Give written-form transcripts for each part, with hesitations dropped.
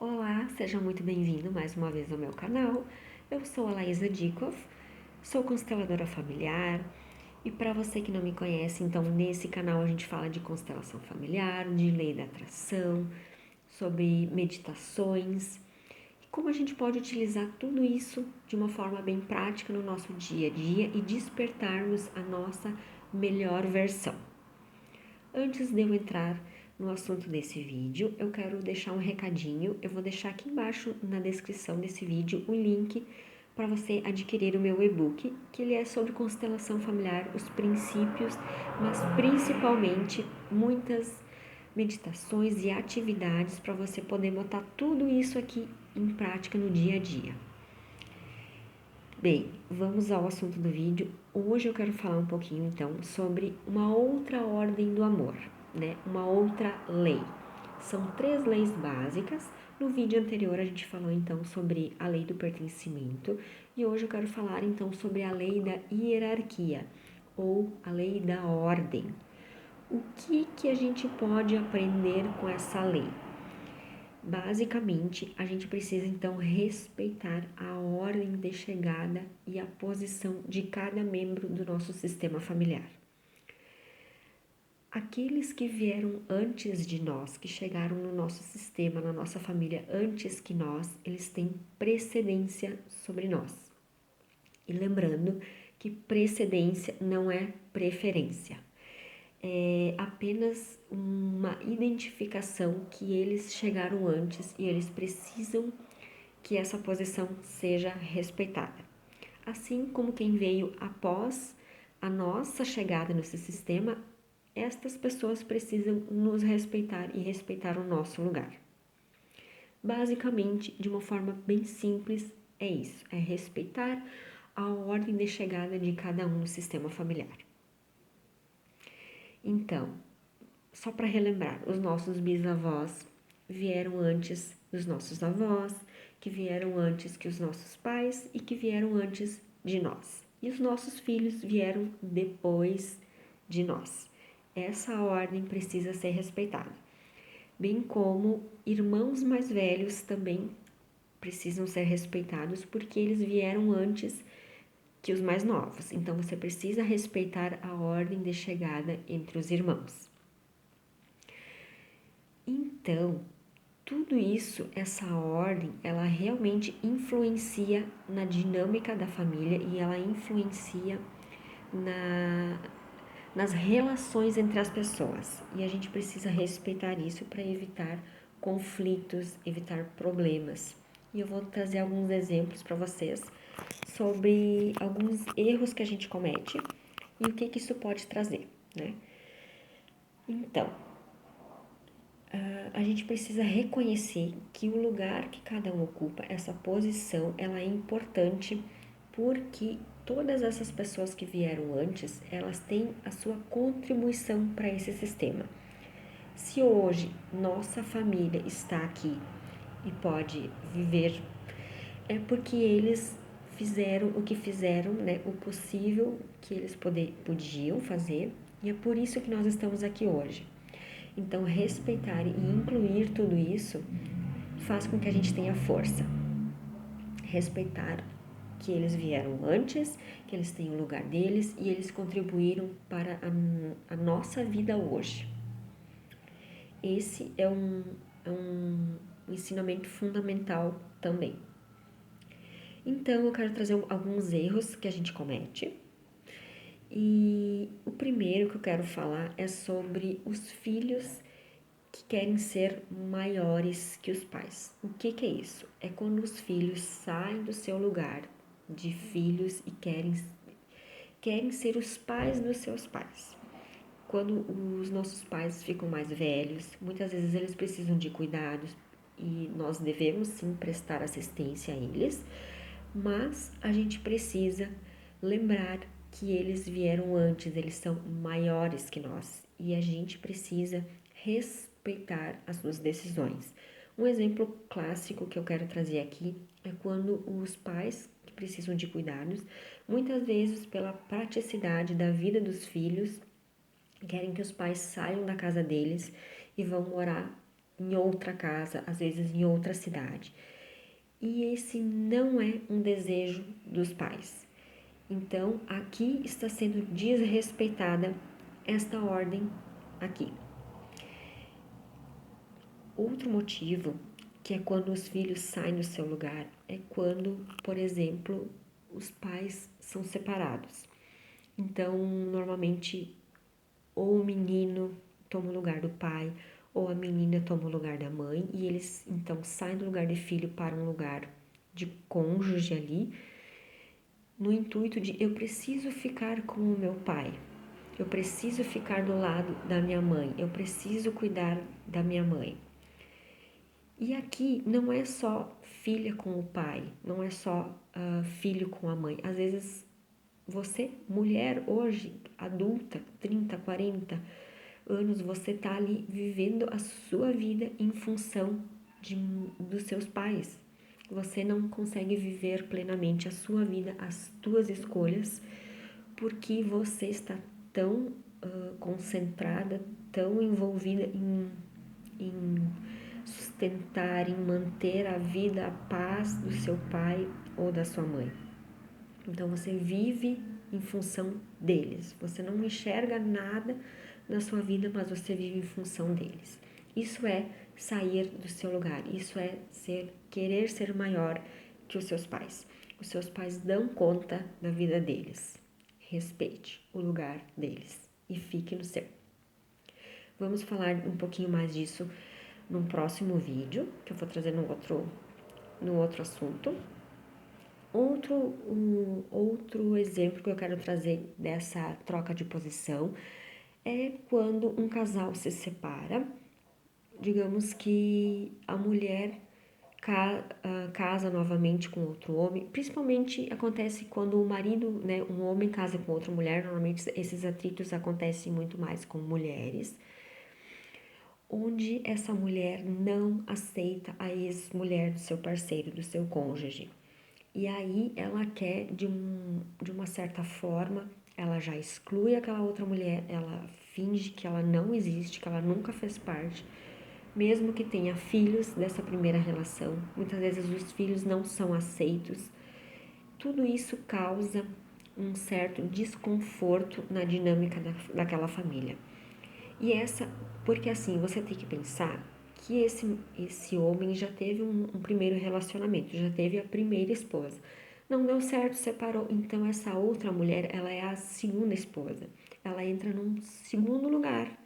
Olá, seja muito bem-vindo mais uma vez ao meu canal. Eu sou a Laísa Dikoff, sou consteladora familiar e para você que não me conhece, então nesse canal a gente fala de constelação familiar, de lei da atração, sobre meditações e como a gente pode utilizar tudo isso de uma forma bem prática no nosso dia a dia e despertarmos a nossa melhor versão. Antes de eu entrar no assunto desse vídeo, eu quero deixar um recadinho. Eu vou deixar aqui embaixo na descrição desse vídeo o link para você adquirir o meu e-book, que ele é sobre constelação familiar, os princípios, mas principalmente muitas meditações e atividades para você poder botar tudo isso aqui em prática no dia a dia. Bem, vamos ao assunto do vídeo. Hoje eu quero falar um pouquinho então sobre uma outra ordem do amor, né? Uma outra lei. São 3 leis básicas. No vídeo anterior a gente falou então sobre a lei do pertencimento e hoje eu quero falar então sobre a lei da hierarquia ou a lei da ordem. O que a gente pode aprender com essa lei? Basicamente, a gente precisa então respeitar a ordem de chegada e a posição de cada membro do nosso sistema familiar. Aqueles que vieram antes de nós, que chegaram no nosso sistema, na nossa família antes que nós, eles têm precedência sobre nós. E lembrando que precedência não é preferência. É apenas uma identificação que eles chegaram antes e eles precisam que essa posição seja respeitada. Assim como quem veio após a nossa chegada nesse sistema, estas pessoas precisam nos respeitar e respeitar o nosso lugar. Basicamente, de uma forma bem simples, é isso: é respeitar a ordem de chegada de cada um no sistema familiar. Então, só para relembrar, os nossos bisavós vieram antes dos nossos avós, que vieram antes que os nossos pais e que vieram antes de nós. E os nossos filhos vieram depois de nós. Essa ordem precisa ser respeitada. Bem como irmãos mais velhos também precisam ser respeitados porque eles vieram antes que os mais novos. Então você precisa respeitar a ordem de chegada entre os irmãos. Então, tudo isso, essa ordem, ela realmente influencia na dinâmica da família e ela influencia nas relações entre as pessoas. E a gente precisa respeitar isso para evitar conflitos, evitar problemas. E eu vou trazer alguns exemplos para vocês sobre alguns erros que a gente comete e o que isso pode trazer, né? Então, a gente precisa reconhecer que o lugar que cada um ocupa, essa posição, ela é importante porque todas essas pessoas que vieram antes, elas têm a sua contribuição para esse sistema. Se hoje nossa família está aqui e pode viver, é porque eles fizeram o que fizeram, né? O possível que eles podiam fazer, e é por isso que nós estamos aqui hoje. Então, respeitar e incluir tudo isso faz com que a gente tenha força. Respeitar que eles vieram antes, que eles têm o lugar deles e eles contribuíram para a nossa vida hoje. Esse é um ensinamento fundamental também. Então, eu quero trazer alguns erros que a gente comete. E o primeiro que eu quero falar é sobre os filhos que querem ser maiores que os pais. O que é isso? É quando os filhos saem do seu lugar de filhos e querem ser os pais dos seus pais. Quando os nossos pais ficam mais velhos, muitas vezes eles precisam de cuidados e nós devemos sim prestar assistência a eles, mas a gente precisa lembrar que eles vieram antes, eles são maiores que nós e a gente precisa respeitar as suas decisões. Um exemplo clássico que eu quero trazer aqui é quando os pais que precisam de cuidados, muitas vezes pela praticidade da vida dos filhos, querem que os pais saiam da casa deles e vão morar em outra casa, às vezes em outra cidade. E esse não é um desejo dos pais. Então, aqui está sendo desrespeitada esta ordem aqui. Outro motivo, que é quando os filhos saem do seu lugar, é quando, por exemplo, os pais são separados. Então, normalmente, ou o menino toma o lugar do pai, ou a menina toma o lugar da mãe, e eles então saem do lugar de filho para um lugar de cônjuge ali, no intuito de eu preciso ficar com o meu pai, eu preciso ficar do lado da minha mãe, eu preciso cuidar da minha mãe. E aqui não é só filha com o pai, não é só filho com a mãe. Às vezes você, mulher hoje, adulta, 30, 40 anos, você tá ali vivendo a sua vida em função dos seus pais. Você não consegue viver plenamente a sua vida, as suas escolhas, porque você está tão concentrada, tão envolvida em sustentar, em manter a vida, a paz do seu pai ou da sua mãe. Então você vive em função deles. Você não enxerga nada na sua vida, mas você vive em função deles. Isso é sair do seu lugar. Isso é querer ser maior que os seus pais. Os seus pais dão conta da vida deles. Respeite o lugar deles e fique no seu. Vamos falar um pouquinho mais disso num próximo vídeo, que eu vou trazer no outro assunto. Outro exemplo que eu quero trazer dessa troca de posição é quando um casal se separa, digamos que a mulher casa novamente com outro homem, principalmente acontece quando o marido, né, um homem casa com outra mulher, normalmente esses atritos acontecem muito mais com mulheres, onde essa mulher não aceita a ex-mulher do seu parceiro, do seu cônjuge. E aí ela quer, de uma certa forma, ela já exclui aquela outra mulher, ela finge que ela não existe, que ela nunca fez parte, mesmo que tenha filhos dessa primeira relação. Muitas vezes os filhos não são aceitos. Tudo isso causa um certo desconforto na dinâmica daquela família. Porque assim, você tem que pensar que esse homem já teve um primeiro relacionamento, já teve a primeira esposa. Não deu certo, separou. Então, essa outra mulher, ela é a segunda esposa. Ela entra num segundo lugar.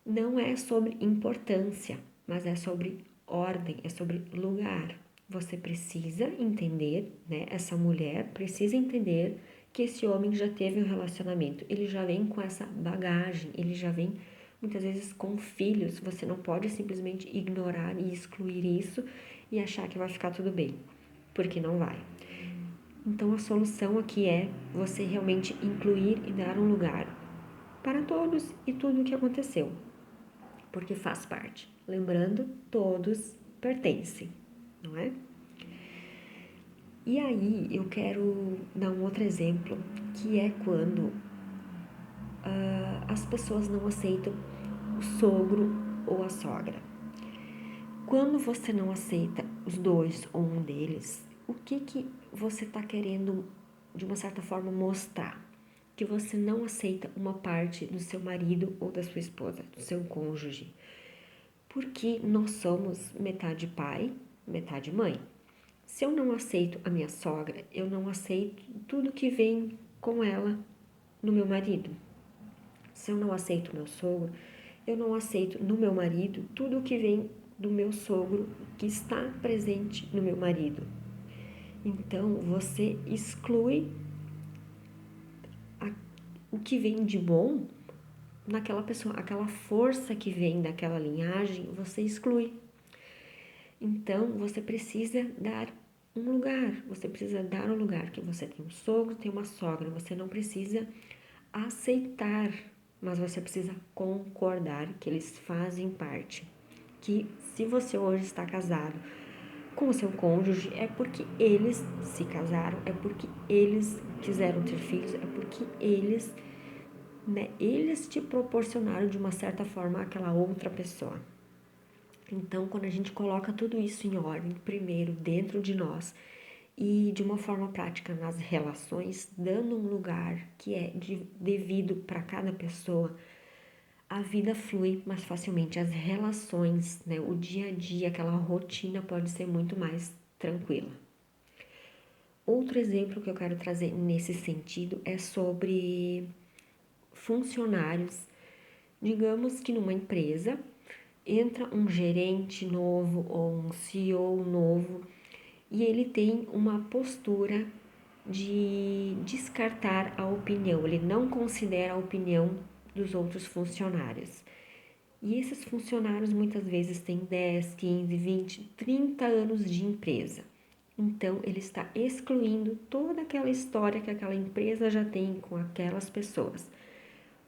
Não é sobre importância, mas é sobre ordem, é sobre lugar. Você precisa entender, né? Essa mulher precisa entender que esse homem já teve um relacionamento. Ele já vem com essa bagagem, ele já vem muitas vezes com filhos. Você não pode simplesmente ignorar e excluir isso e achar que vai ficar tudo bem, porque não vai. Então a solução aqui é você realmente incluir e dar um lugar para todos e tudo o que aconteceu, porque faz parte. Lembrando, todos pertencem, não é? E aí eu quero dar um outro exemplo, que é quando as pessoas não aceitam o sogro ou a sogra. Quando você não aceita os dois ou um deles, o que você está querendo, de uma certa forma, mostrar? Que você não aceita uma parte do seu marido ou da sua esposa, do seu cônjuge. Porque nós somos metade pai, metade mãe. Se eu não aceito a minha sogra, eu não aceito tudo que vem com ela no meu marido. Se eu não aceito meu sogro, eu não aceito no meu marido tudo que vem do meu sogro que está presente no meu marido. Então, você exclui o que vem de bom naquela pessoa, aquela força que vem daquela linhagem, você exclui. Então, você precisa dar um lugar, você precisa dar um lugar, que você tem um sogro, tem uma sogra, você não precisa aceitar, mas você precisa concordar que eles fazem parte. Que se você hoje está casado com o seu cônjuge, é porque eles se casaram, é porque eles quiseram ter filhos, é porque eles te proporcionaram de uma certa forma aquela outra pessoa. Então, quando a gente coloca tudo isso em ordem, primeiro dentro de nós e de uma forma prática nas relações, dando um lugar que é devido para cada pessoa, a vida flui mais facilmente, as relações, né, o dia a dia, aquela rotina pode ser muito mais tranquila. Outro exemplo que eu quero trazer nesse sentido é sobre funcionários. Digamos que numa empresa entra um gerente novo ou um CEO novo e ele tem uma postura de descartar a opinião, ele não considera a opinião dos outros funcionários. E esses funcionários muitas vezes têm 10, 15, 20, 30 anos de empresa. Então, ele está excluindo toda aquela história que aquela empresa já tem com aquelas pessoas.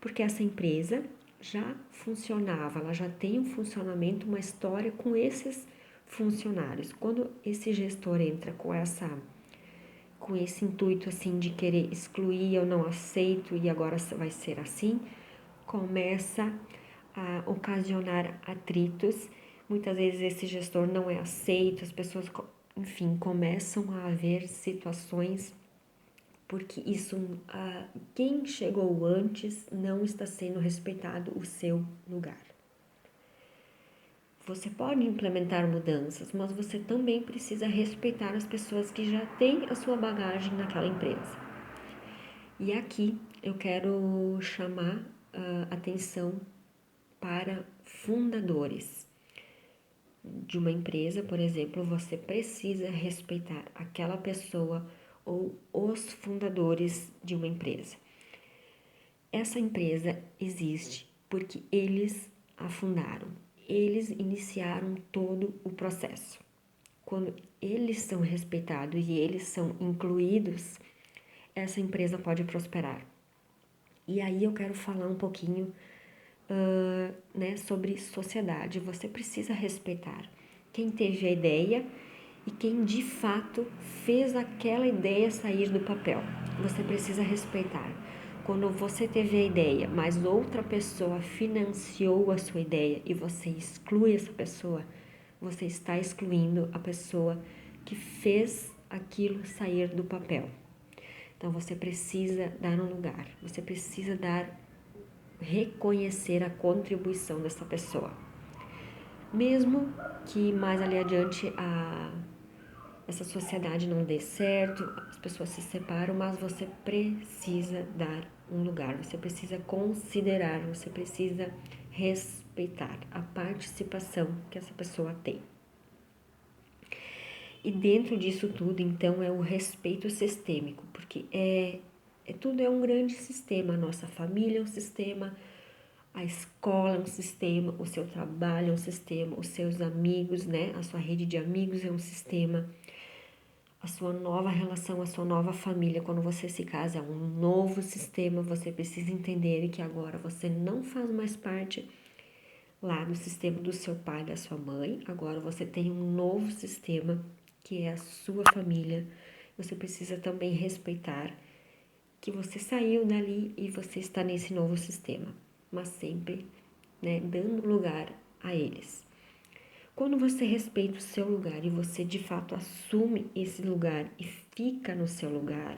Porque essa empresa já funcionava, ela já tem um funcionamento, uma história com esses funcionários. Quando esse gestor entra com esse intuito assim de querer excluir, eu não aceito e agora vai ser assim, começa a ocasionar atritos. Muitas vezes esse gestor não é aceito, as pessoas, enfim, começam a haver situações porque isso, quem chegou antes não está sendo respeitado o seu lugar. Você pode implementar mudanças, mas você também precisa respeitar as pessoas que já têm a sua bagagem naquela empresa. E aqui eu quero chamar a atenção para fundadores de uma empresa, por exemplo, você precisa respeitar aquela pessoa ou os fundadores de uma empresa. Essa empresa existe porque eles a fundaram, eles iniciaram todo o processo. Quando eles são respeitados e eles são incluídos, essa empresa pode prosperar. E aí eu quero falar um pouquinho sobre sociedade. Você precisa respeitar quem teve a ideia e quem de fato fez aquela ideia sair do papel. Você precisa respeitar. Quando você teve a ideia, mas outra pessoa financiou a sua ideia e você exclui essa pessoa, você está excluindo a pessoa que fez aquilo sair do papel. Então você precisa dar um lugar, você precisa reconhecer a contribuição dessa pessoa. Mesmo que mais ali adiante essa sociedade não dê certo, as pessoas se separam, mas você precisa dar um lugar, você precisa considerar, você precisa respeitar a participação que essa pessoa tem. E dentro disso tudo, então, é o respeito sistêmico, porque tudo é um grande sistema, a nossa família é um sistema, a escola é um sistema, o seu trabalho é um sistema, os seus amigos, né? A sua rede de amigos é um sistema, a sua nova relação, a sua nova família, quando você se casa, é um novo sistema. Você precisa entender que agora você não faz mais parte lá do sistema do seu pai, da sua mãe. Agora você tem um novo sistema que é a sua família. Você precisa também respeitar que você saiu dali e você está nesse novo sistema, mas sempre, né, dando lugar a eles. Quando você respeita o seu lugar e você de fato assume esse lugar e fica no seu lugar,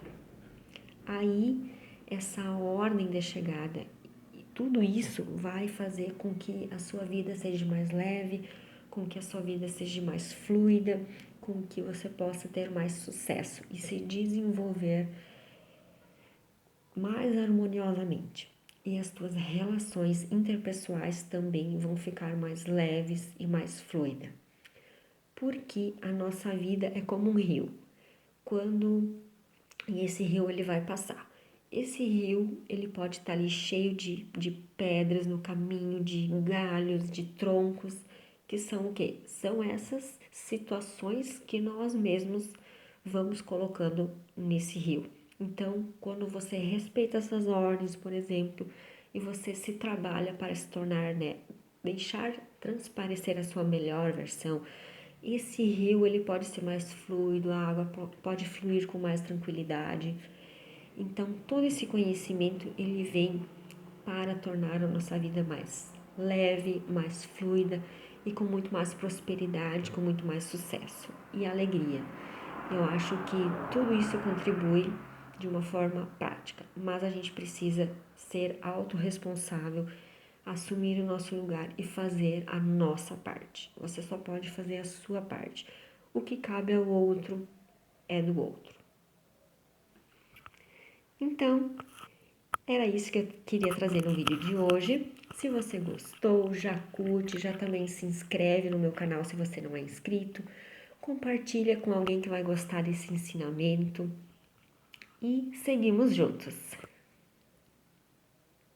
aí essa ordem de chegada e tudo isso vai fazer com que a sua vida seja mais leve, com que a sua vida seja mais fluida, com que você possa ter mais sucesso e se desenvolver mais harmoniosamente. E as tuas relações interpessoais também vão ficar mais leves e mais fluidas. Porque a nossa vida é como um rio. E esse rio ele vai passar. Esse rio ele pode estar ali cheio de pedras no caminho, de galhos, de troncos, que são o quê? São essas situações que nós mesmos vamos colocando nesse rio. Então, quando você respeita essas ordens, por exemplo, e você se trabalha para se tornar, né, deixar transparecer a sua melhor versão, esse rio ele pode ser mais fluido, a água pode fluir com mais tranquilidade. Então, todo esse conhecimento ele vem para tornar a nossa vida mais leve, mais fluida e com muito mais prosperidade, com muito mais sucesso e alegria. Eu acho que tudo isso contribui de uma forma prática, mas a gente precisa ser autorresponsável, assumir o nosso lugar e fazer a nossa parte. Você só pode fazer a sua parte. O que cabe ao outro é do outro. Então, era isso que eu queria trazer no vídeo de hoje. Se você gostou, já curte, já também se inscreve no meu canal se você não é inscrito. Compartilha com alguém que vai gostar desse ensinamento. E seguimos juntos.